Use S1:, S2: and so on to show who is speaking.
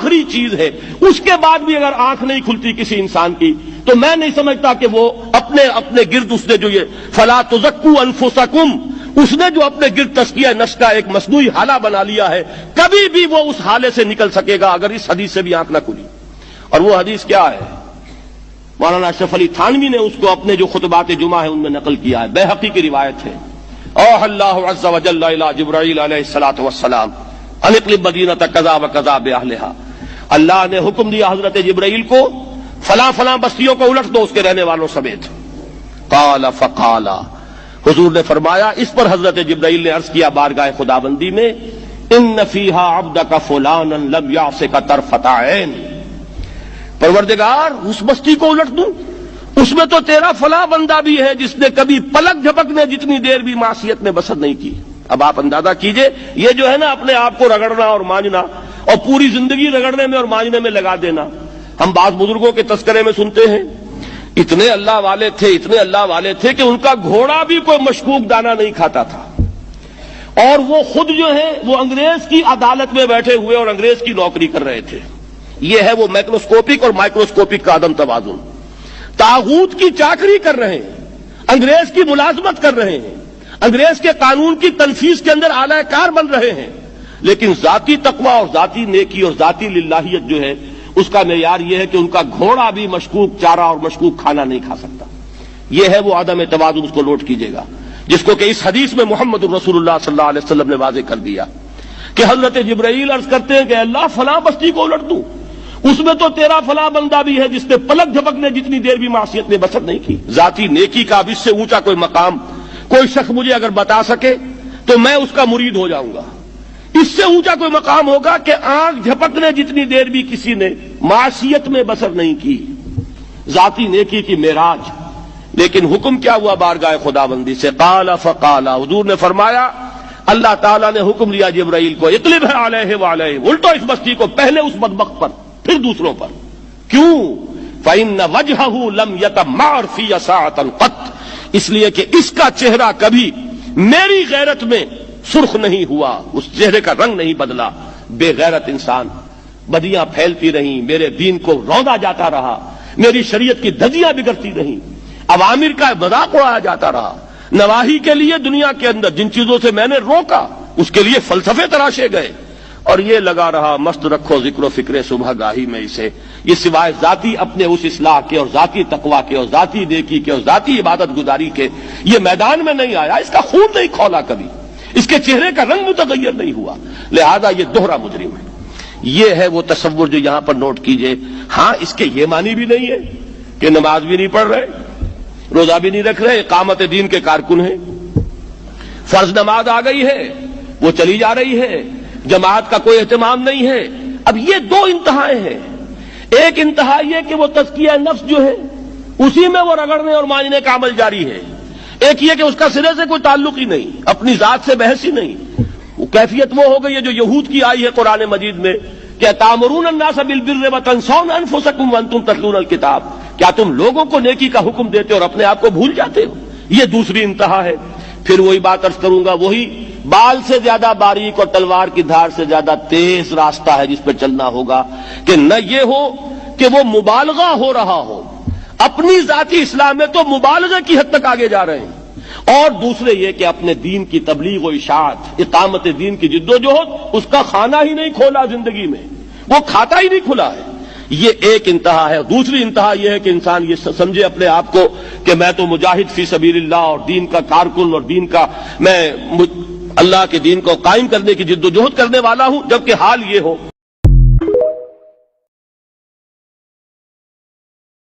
S1: آخری چیز ہے، اس کے بعد بھی اگر آنکھ نہیں کھلتی کسی انسان کی تو میں نہیں سمجھتا کہ وہ اپنے گرد اس نے جو یہ فلا تزکوا انفسکم، اس نے جو اپنے گرد تزکیہ نفس کا ایک مصنوعی حالہ بنا لیا ہے، کبھی بھی وہ اس حالے سے نکل سکے گا اگر اس حدیث سے بھی آنکھ نہ کھلی۔ اور وہ حدیث کیا ہے؟ مولانا اشرف علی تھانوی نے اس کو اپنے جو خطبات جمعہ ہیں ان میں نقل کیا ہے، بیہقی کی روایت ہے۔ اوحى اللہ عز وجل الى جبرائیل علیہ الصلوۃ والسلام ان اقلب مدینۃ کذا وکذا باہلھا، اللہ نے حکم دیا حضرت جبرائیل کو فلاں فلاں بستیوں کو الٹ دو اس کے رہنے والوں سمیت۔ قال فقال، حضور نے فرمایا، اس پر حضرت جبرائیل نے عرض کیا بارگاہ خداوندی میں، ان فیھا عبدک فلانا لم یعصک طرفۃ عین، پروردگار اس بستی کو الٹ دوں، اس میں تو تیرا فلاں بندہ بھی ہے جس نے کبھی پلک جھپکنے جتنی دیر بھی معصیت میں بسر نہیں کی۔ اب آپ اندازہ کیجئے، یہ جو ہے نا اپنے آپ کو رگڑنا اور مانجنا اور پوری زندگی رگڑنے میں اور مانجنے میں لگا دینا، ہم بعض بزرگوں کے تذکرے میں سنتے ہیں اتنے اللہ والے تھے کہ ان کا گھوڑا بھی کوئی مشکوک دانہ نہیں کھاتا تھا، اور وہ خود جو ہے وہ انگریز کی عدالت میں بیٹھے ہوئے اور انگریز کی نوکری کر رہے تھے۔ یہ ہے وہ مائکروسکوپک اور مائکروسکوپک کا عدم توازن، طاغوت کی چاکری کر رہے ہیں، انگریز کی ملازمت کر رہے ہیں، انگریز کے قانون کی تنفیذ کے اندر اعلی کار بن رہے ہیں، لیکن ذاتی تقوی اور ذاتی نیکی اور ذاتی للہیت جو ہے اس کا معیار یہ ہے کہ ان کا گھوڑا بھی مشکوک چارہ اور مشکوک کھانا نہیں کھا سکتا۔ یہ ہے وہ عدم توازن، اس کو نوٹ کیجیے گا، جس کو کہ اس حدیث میں محمد رسول اللہ صلی اللہ علیہ وسلم نے واضح کر دیا کہ حضرت جبرائیل عرض کرتے ہیں کہ اللہ فلاں بستی کو الٹ دوں، اس میں تو تیرا فلاں بندہ بھی ہے جس نے پلک جھپکنے جتنی دیر بھی معصیت میں بسر نہیں کی۔ ذاتی نیکی کا اب اس سے اونچا کوئی مقام کوئی شخص مجھے اگر بتا سکے تو میں اس کا مرید ہو جاؤں گا۔ اس سے اونچا کوئی مقام ہوگا کہ آنکھ جھپکنے جتنی دیر بھی کسی نے معصیت میں بسر نہیں کی، ذاتی نیکی کی معراج۔ لیکن حکم کیا ہوا بارگاہ خداوندی سے؟ قال فقال، حضور نے فرمایا، اللہ تعالیٰ نے حکم دیا جبرائیل کو، اقلب علیہ وعلیہ، الٹو اس بستی کو، پہلے اس بدبخت پر پھر دوسروں پر۔ کیوں؟ فإن وجهه لم يتمعر في ساعة قط، اس لیے کہ اس کا چہرہ کبھی میری غیرت میں سرخ نہیں ہوا، اس چہرے کا رنگ نہیں بدلا۔ بے غیرت انسان، بدیاں پھیلتی رہیں، میرے دین کو روندا جاتا رہا، میری شریعت کی دھجیاں بگڑتی رہیں، عوامر کا مذاق اڑایا جاتا رہا، نواہی کے لیے دنیا کے اندر جن چیزوں سے میں نے روکا اس کے لیے فلسفے تراشے گئے، اور یہ لگا رہا مست رکھو ذکر و فکر صبح گاہی میں اسے، یہ سوائے ذاتی اپنے اس اصلاح کے اور ذاتی تقوی کے اور ذاتی نیکی کے اور ذاتی عبادت گزاری کے یہ میدان میں نہیں آیا، اس کا خون نہیں کھولا کبھی، اس کے چہرے کا رنگ متغیر نہیں ہوا، لہذا یہ دوہرا مجرم ہے۔ یہ ہے وہ تصور جو یہاں پر نوٹ کیجئے۔ ہاں، اس کے یہ معنی بھی نہیں ہے کہ نماز بھی نہیں پڑھ رہے، روزہ بھی نہیں رکھ رہے، اقامت دین کے کارکن ہیں، فرض نماز آ گئی ہے وہ چلی جا رہی ہے، جماعت کا کوئی اہتمام نہیں ہے۔ اب یہ دو انتہائیں ہیں، ایک انتہا یہ کہ وہ تزکیہ نفس جو ہے اسی میں وہ رگڑنے اور مانجنے کا عمل جاری ہے، ایک یہ کہ اس کا سرے سے کوئی تعلق ہی نہیں، اپنی ذات سے بحث ہی نہیں۔ وہ کیفیت وہ ہو گئی ہے جو یہود کی آئی ہے قرآن مجید میں کہ تامرون الناس بالبر وتنسون انفسکم وانتم تتلون الکتاب، کیا تم لوگوں کو نیکی کا حکم دیتے اور اپنے آپ کو بھول جاتے ہو؟ یہ دوسری انتہا ہے۔ پھر وہی بات عرض کروں گا، وہی بال سے زیادہ باریک اور تلوار کی دھار سے زیادہ تیز راستہ ہے جس پہ چلنا ہوگا کہ نہ یہ ہو کہ وہ مبالغہ ہو رہا ہو، اپنی ذاتی اصلاح میں تو مبالغہ کی حد تک آگے جا رہے ہیں، اور دوسرے یہ کہ اپنے دین کی تبلیغ و اشاعت، اقامت دین کی جد و جہد، اس کا کھانا ہی نہیں کھولا زندگی میں، وہ کھاتا ہی نہیں کھلا ہے۔ یہ ایک انتہا ہے۔ دوسری انتہا یہ ہے کہ انسان یہ سمجھے اپنے آپ کو کہ میں تو مجاہد فی سبیل اللہ اور دین کا کارکن اور دین کا میں اللہ کے دین کو قائم کرنے کی جد و جہد کرنے والا ہوں، جبکہ حال یہ ہو